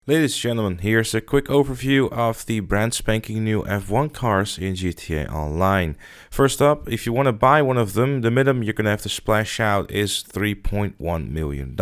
Ladies and gentlemen, here's a quick overview of the brand spanking new F1 cars in GTA Online. First up, if you want to buy one of them, the minimum you're going to have to splash out is $3.1 million.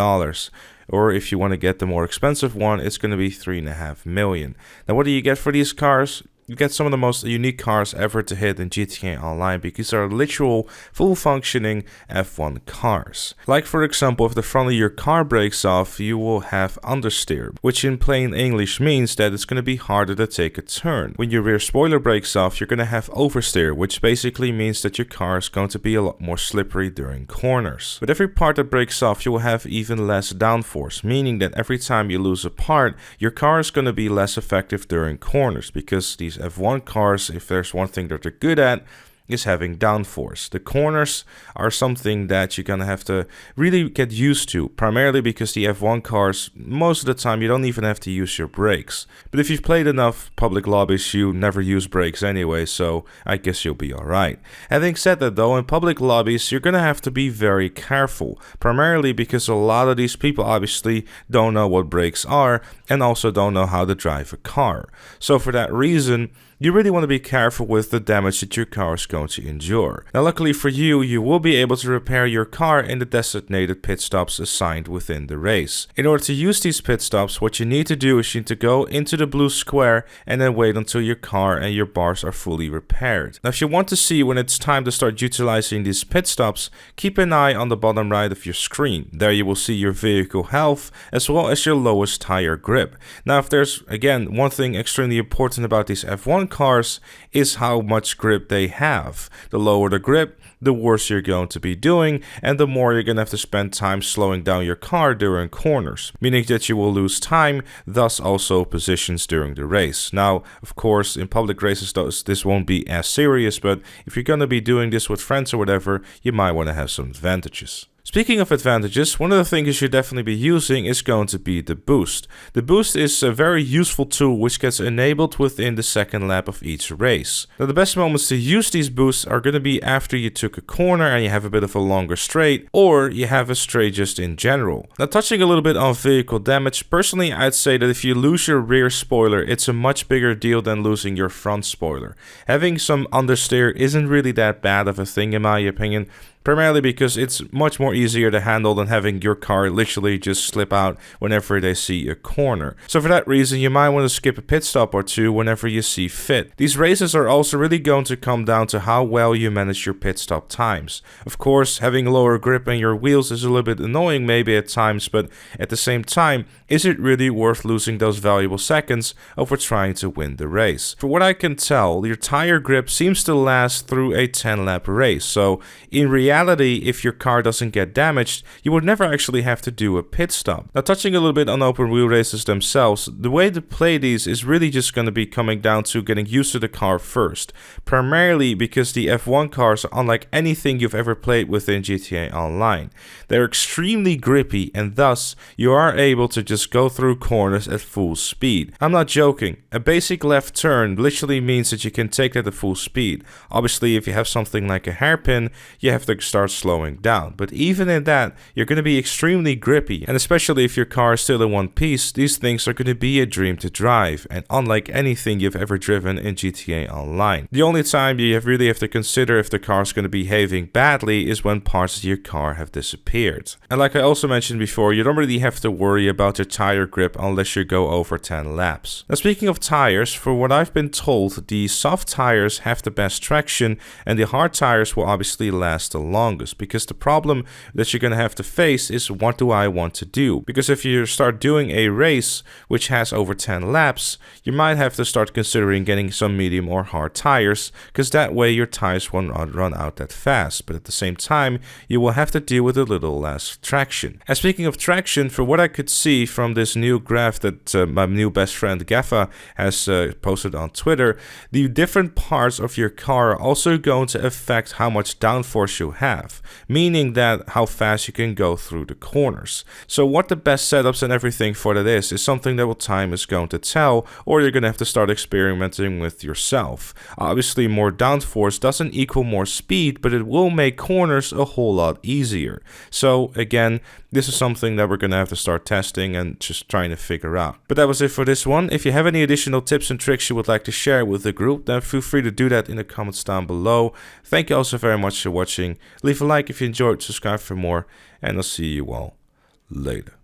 Or if you want to get the more expensive one, it's going to be $3.5 million. Now what do you get for these cars? You get some of the most unique cars ever to hit in GTA Online because they're literal, full-functioning F1 cars. Like for example, if the front of your car breaks off, you will have understeer, which in plain English means that it's going to be harder to take a turn. When your rear spoiler breaks off, you're going to have oversteer, which basically means that your car is going to be a lot more slippery during corners. With every part that breaks off, you will have even less downforce, meaning that every time you lose a part, your car is going to be less effective during corners because these F1 cars, if there's one thing that they're good at, is having downforce. The corners are something that you're gonna have to really get used to, primarily because the F1 cars, most of the time you don't even have to use your brakes. But if you've played enough public lobbies, you never use brakes anyway, so I guess you'll be alright. Having said that though, in public lobbies you're gonna have to be very careful, primarily because a lot of these people obviously don't know what brakes are and also don't know how to drive a car. So for that reason, you really want to be careful with the damage that your car is going to endure. Now luckily for you, you will be able to repair your car in the designated pit stops assigned within the race. In order to use these pit stops, what you need to do is you need to go into the blue square and then wait until your car and your bars are fully repaired. Now if you want to see when it's time to start utilizing these pit stops, keep an eye on the bottom right of your screen. There you will see your vehicle health as well as your lowest tire grip. Now if there's, again, one thing extremely important about these F1 cars is how much grip they have. The lower the grip, the worse you're going to be doing, and the more you're going to have to spend time slowing down your car during corners, meaning that you will lose time, thus also positions during the race. Now, of course, in public races, this won't be as serious, but if you're going to be doing this with friends or whatever, you might want to have some advantages. Speaking of advantages, one of the things you should definitely be using is going to be the boost. The boost is a very useful tool which gets enabled within the second lap of each race. Now the best moments to use these boosts are going to be after you took a corner and you have a bit of a longer straight, or you have a straight just in general. Now touching a little bit on vehicle damage, personally I'd say that if you lose your rear spoiler, it's a much bigger deal than losing your front spoiler. Having some understeer isn't really that bad of a thing in my opinion, primarily because it's much more easier to handle than having your car literally just slip out whenever they see a corner. So for that reason, you might want to skip a pit stop or two whenever you see fit. These races are also really going to come down to how well you manage your pit stop times. Of course, having lower grip on your wheels is a little bit annoying maybe at times, but at the same time, is it really worth losing those valuable seconds over trying to win the race? For what I can tell, your tire grip seems to last through a 10-lap race, so in reality, if your car doesn't get damaged, you would never actually have to do a pit stop. Now touching a little bit on open wheel races themselves, the way to play these is really just going to be coming down to getting used to the car first. Primarily because the F1 cars are unlike anything you've ever played within GTA Online. They're extremely grippy and thus you are able to just go through corners at full speed. I'm not joking, a basic left turn literally means that you can take that at full speed. Obviously if you have something like a hairpin, you have to start slowing down, but even in that you're going to be extremely grippy, and especially if your car is still in one piece, these things are going to be a dream to drive and unlike anything you've ever driven in GTA Online. The only time you really have to consider if the car is going to be behaving badly is when parts of your car have disappeared. And like I also mentioned before, you don't really have to worry about your tire grip unless you go over 10 laps. Now speaking of tires, for what I've been told, the soft tires have the best traction and the hard tires will obviously last the longest, because the problem that you're going to have to face is what do I want to do? Because if you start doing a race which has over 10 laps, you might have to start considering getting some medium or hard tires, because that way your tires won't run out that fast, but at the same time you will have to deal with a little less traction. And speaking of traction, for what I could see from this new graph that my new best friend Gaffa has posted on Twitter, the different parts of your car are also going to affect how much downforce you have, meaning that how fast you can go through the corners. So what the best setups and everything for that is something that time is going to tell, or you're going to have to start experimenting with yourself. Obviously, more downforce doesn't equal more speed, but it will make corners a whole lot easier. So again, this is something that we're going to have to start testing and just trying to figure out. But that was it for this one. If you have any additional tips and tricks you would like to share with the group, then feel free to do that in the comments down below. Thank you also very much for watching. Leave a like if you enjoyed, subscribe for more, and I'll see you all later.